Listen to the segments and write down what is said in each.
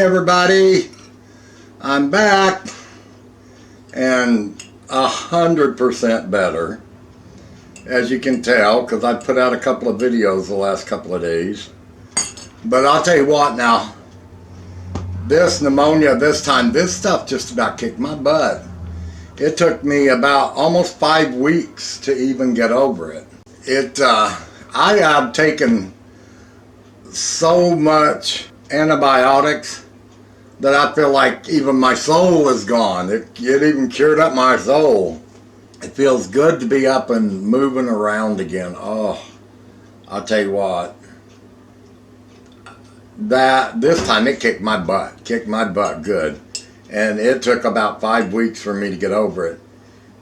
everybody, I'm back and 100% better, as you can tell, because I put out a couple of videos the last couple of days. But I'll tell you what now, this pneumonia this time, this stuff just about kicked my butt. It took me about almost 5 weeks to even get over it. I have taken so much antibiotics that I feel like even my soul is gone. It even cured up my soul. It feels good to be up and moving around again. Oh, I'll tell you what. This time it kicked my butt good. And it took about 5 weeks for me to get over it.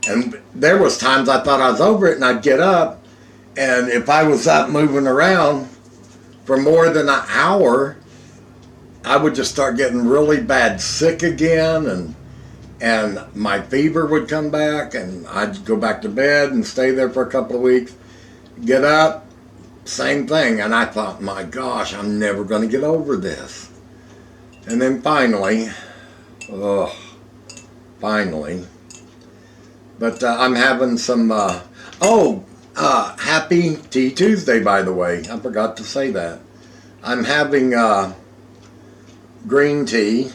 And there was times I thought I was over it and I'd get up, and if I was up moving around for more than an hour, I would just start getting really bad sick again, and my fever would come back, and I'd go back to bed and stay there for a couple of weeks, get up, same thing. And I thought, my gosh, I'm never going to get over this. And then finally, but I'm having some, happy Tea Tuesday, by the way. I forgot to say that. I'm having green tea,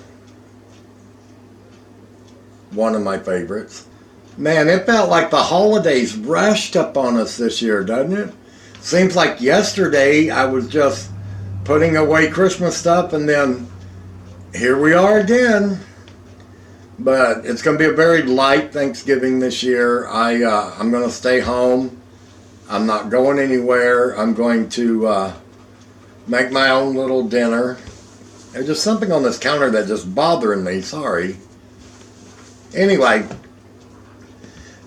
one of my favorites. Man, it felt like the holidays rushed up on us this year, doesn't it? Seems like yesterday I was just putting away Christmas stuff, and then here we are again. But it's going to be a very light Thanksgiving this year. I'm going to stay home. I'm not going anywhere. I'm going to make my own little dinner. There's just something on this counter that's just bothering me. Sorry. Anyway,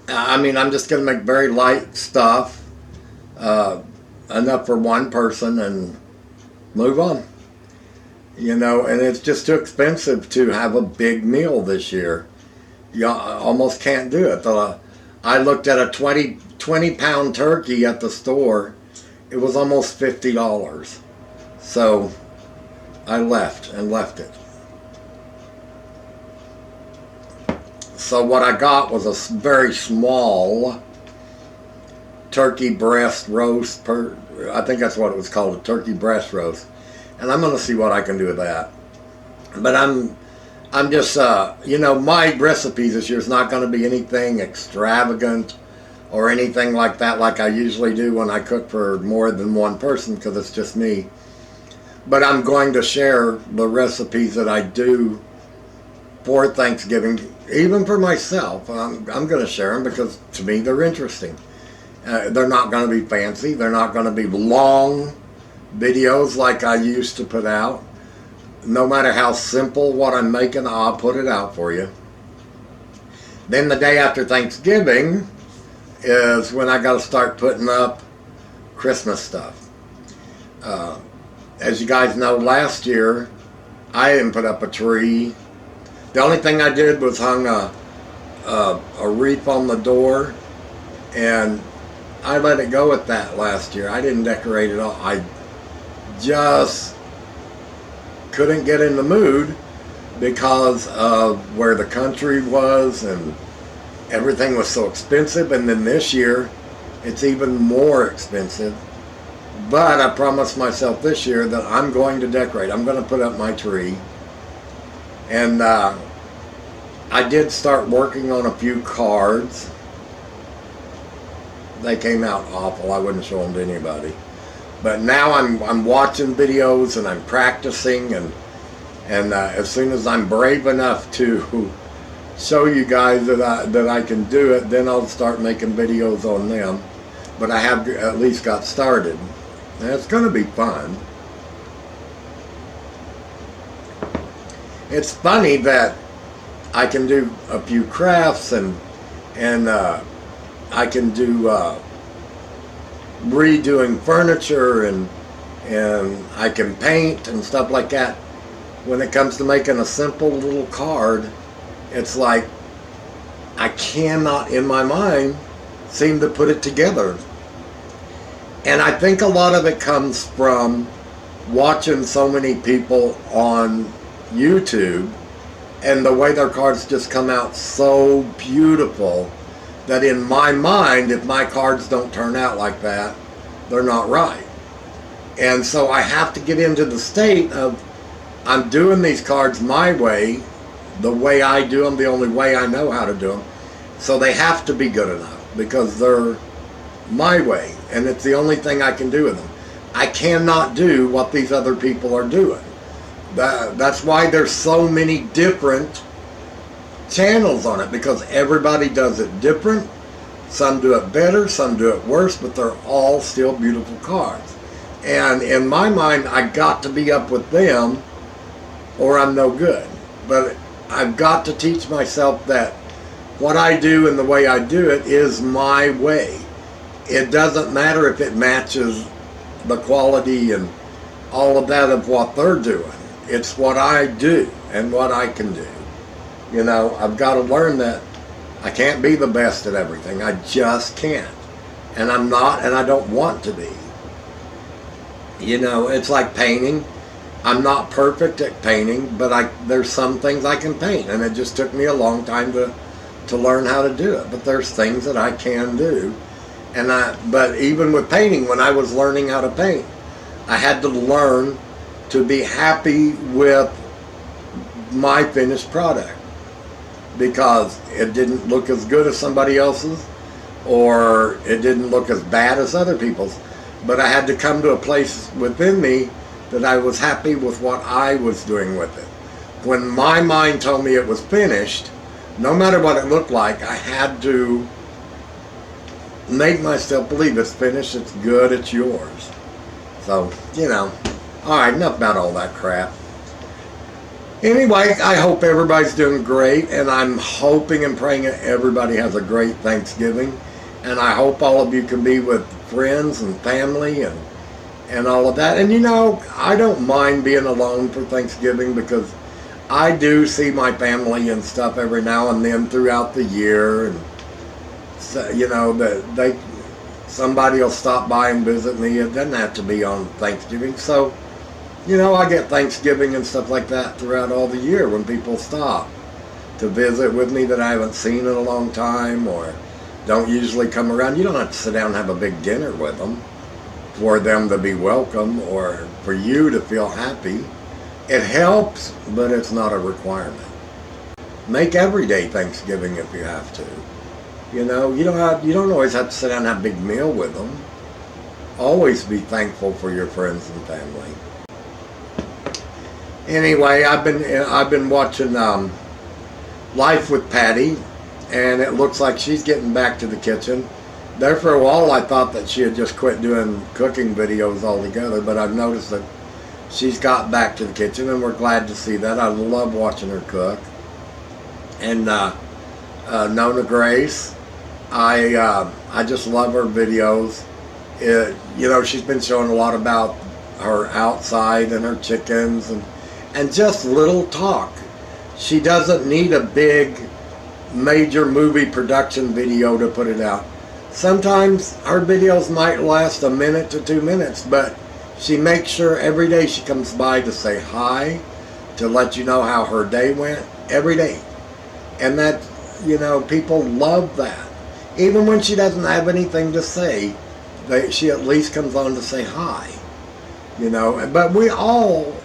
I'm just going to make very light stuff. Enough for one person and move on. You know, and it's just too expensive to have a big meal this year. You almost can't do it. I looked at a 20-pound turkey at the store. It was almost $50. So I left it. So what I got was a very small turkey breast roast. I think that's what it was called, a turkey breast roast. And I'm going to see what I can do with that. But I'm just, my recipe this year is not going to be anything extravagant or anything like that, like I usually do when I cook for more than one person, because it's just me. But I'm going to share the recipes that I do for Thanksgiving, even for myself. I'm going to share them because to me they're interesting. They're not going to be fancy. They're not going to be long videos like I used to put out. No matter how simple what I'm making, I'll put it out for you. Then the day after Thanksgiving is when I got to start putting up Christmas stuff. As you guys know, last year I didn't put up a tree. The only thing I did was hung a wreath on the door, and I let it go at that last year. I didn't decorate it all. I just couldn't get in the mood because of where the country was, and everything was so expensive. And then this year it's even more expensive. But I promised myself this year that I'm going to decorate. I'm going to put up my tree. And I did start working on a few cards. They came out awful. I wouldn't show them to anybody. But now I'm watching videos and I'm practicing, and as soon as I'm brave enough to show you guys that I can do it, then I'll start making videos on them. But I have at least got started, and it's going to be fun. It's funny that I can do a few crafts and I can do redoing furniture, and I can paint and stuff like that. When it comes to making a simple little card, it's like I cannot in my mind seem to put it together. And I think a lot of it comes from watching so many people on YouTube, and the way their cards just come out so beautiful that in my mind, if my cards don't turn out like that, they're not right. And so I have to get into the state of, I'm doing these cards my way, the way I do them, the only way I know how to do them. So they have to be good enough because they're my way, and it's the only thing I can do with them. I cannot do what these other people are doing. That's why there's so many different channels on it, because everybody does it different. Some do it better, some do it worse, but they're all still beautiful cards. And in my mind, I got to be up with them or I'm no good. But I've got to teach myself that what I do and the way I do it is my way. It doesn't matter if it matches the quality and all of that of what they're doing. It's what I do and what I can do. You know, I've got to learn that I can't be the best at everything. I just can't. And I'm not, and I don't want to be. You know, it's like painting. I'm not perfect at painting, but there's some things I can paint, and it just took me a long time to learn how to do it. But there's things that I can do. But even with painting, when I was learning how to paint, I had to learn to be happy with my finished product, because it didn't look as good as somebody else's, or it didn't look as bad as other people's. But I had to come to a place within me that I was happy with what I was doing with it. When my mind told me it was finished, no matter what it looked like, I had to make myself believe it's finished, it's good, it's yours. So, you know, alright, enough about all that crap. Anyway, I hope everybody's doing great, and I'm hoping and praying that everybody has a great Thanksgiving. And I hope all of you can be with friends and family and all of that. And you know, I don't mind being alone for Thanksgiving, because I do see my family and stuff every now and then throughout the year. And so, you know, somebody will stop by and visit me. It doesn't have to be on Thanksgiving. So, you know, I get Thanksgiving and stuff like that throughout all the year when people stop to visit with me that I haven't seen in a long time, or don't usually come around. You don't have to sit down and have a big dinner with them for them to be welcome or for you to feel happy. It helps, but it's not a requirement. Make every day Thanksgiving if you have to. You know, you don't always have to sit down and have a big meal with them. Always be thankful for your friends and family. Anyway, I've been watching Life with Patti, and it looks like she's getting back to the kitchen. There for a while I thought that she had just quit doing cooking videos altogether, but I've noticed that she's got back to the kitchen, and we're glad to see that. I love watching her cook. And Nonnagrace, I just love her videos. You know, she's been showing a lot about her outside and her chickens and just little talk. She doesn't need a big major movie production video to put it out. Sometimes her videos might last a minute to 2 minutes, but she makes sure every day she comes by to say hi, to let you know how her day went, every day. And that, you know, people love that. Even when she doesn't have anything to say, she at least comes on to say hi. You know, but we all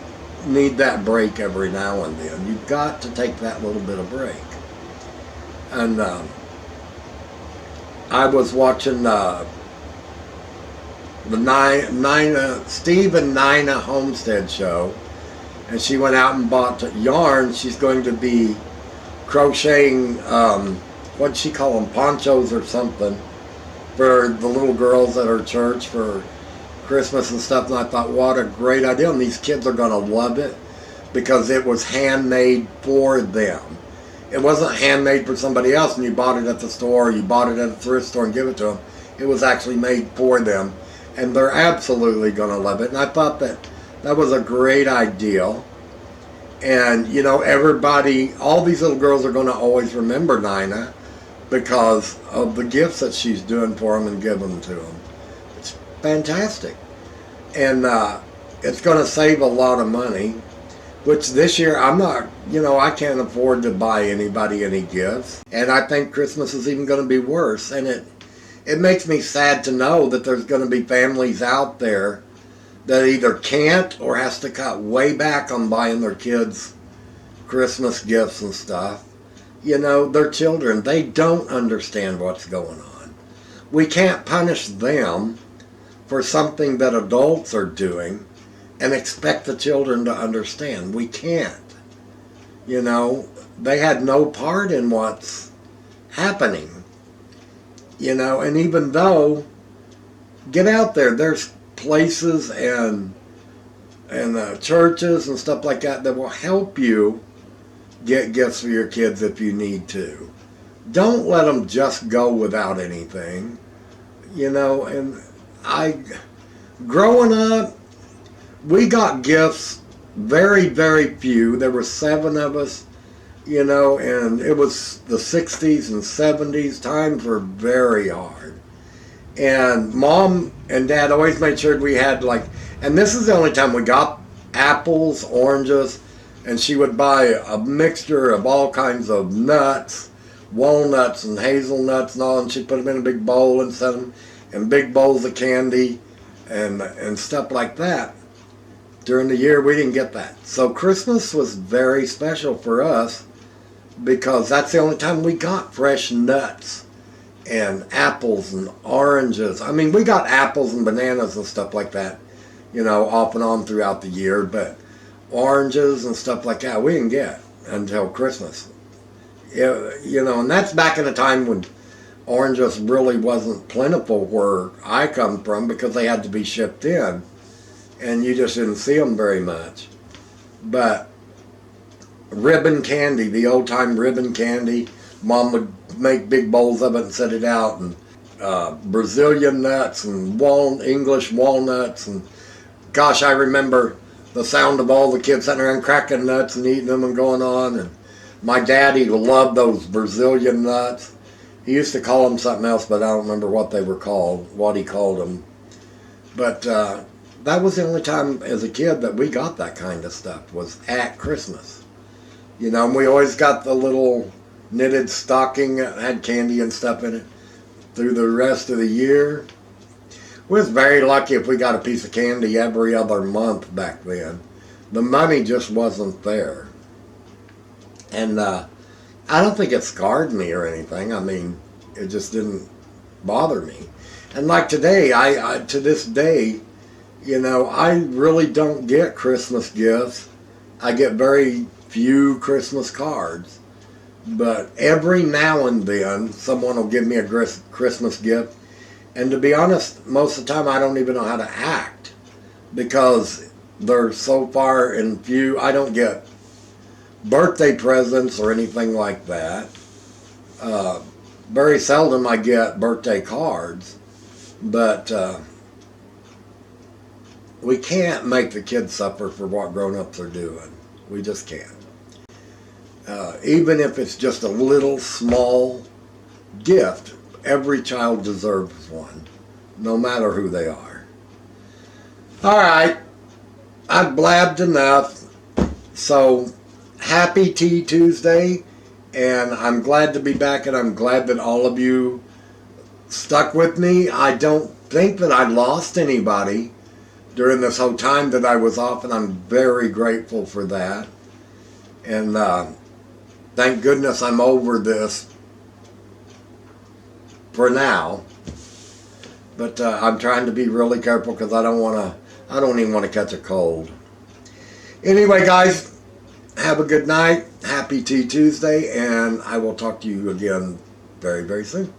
need that break every now and then. You've got to take that little bit of break. And I was watching the Steve and Nina Homestead show, and she went out and bought yarn. She's going to be crocheting, what'd she call them, ponchos or something, for the little girls at her church for Christmas and stuff. And I thought, what a great idea, and these kids are going to love it, because it was handmade for them. It wasn't handmade for somebody else and you bought it at the store, or you bought it at a thrift store and give it to them. It was actually made for them, and they're absolutely going to love it. And I thought that was a great idea. And, you know, everybody, all these little girls are going to always remember Nina because of the gifts that she's doing for them and giving to them. It's fantastic. And it's going to save a lot of money. which this year I'm not, I can't afford to buy anybody any gifts. And I think Christmas is even going to be worse. And it makes me sad to know that there's going to be families out there that either can't or has to cut way back on buying their kids Christmas gifts and stuff. Their children, they don't understand what's going on. We can't punish them for something that adults are doing and expect the children to understand. We can't. They had no part in what's happening. And even though, get out there, there's places and churches and stuff like that that will help you get gifts for your kids if you need to. Don't let them just go without anything. And growing up, we got gifts, very, very few. There were 7 of us, and it was the 60s and 70s. Times were very hard. And Mom and Dad always made sure we had and this is the only time we got apples, oranges, and she would buy a mixture of all kinds of nuts, walnuts and hazelnuts and all, and she'd put them in a big bowl and set them in big bowls of candy and stuff like that. During the year, we didn't get that. So Christmas was very special for us because that's the only time we got fresh nuts and apples and oranges. I mean, we got apples and bananas and stuff like that, off and on throughout the year, but oranges and stuff like that we didn't get until Christmas. And that's back in a time when oranges really wasn't plentiful where I come from because they had to be shipped in, and you just didn't see them very much. But ribbon candy, the old time ribbon candy, Mom would make big bowls of it and set it out, and Brazilian nuts and English walnuts, and gosh, I remember the sound of all the kids sitting around cracking nuts and eating them and going on. And my daddy loved those Brazilian nuts. He used to call them something else, but I don't remember what they were called, what he called them. But that was the only time as a kid that we got that kind of stuff, was at Christmas. And we always got the little knitted stocking that had candy and stuff in it through the rest of the year. We was very lucky if we got a piece of candy every other month back then. The money just wasn't there. And I don't think it scarred me or anything. I mean, it just didn't bother me. And like today, I to this day, I really don't get Christmas gifts. I get very few Christmas cards. But every now and then, someone will give me a Christmas gift. And to be honest, most of the time I don't even know how to act because they're so far and few. I don't get birthday presents or anything like that. Very seldom I get birthday cards, but we can't make the kids suffer for what grown-ups are doing. We just can't. Even if it's just a little small gift, every child deserves one, no matter who they are. All right, I've blabbed enough. So, happy Tea Tuesday, and I'm glad to be back, and I'm glad that all of you stuck with me. I don't think that I lost anybody during this whole time that I was off, and I'm very grateful for that. And thank goodness I'm over this for now. But I'm trying to be really careful because I don't even want to catch a cold. Anyway, guys, have a good night. Happy Tea Tuesday, and I will talk to you again very, very soon.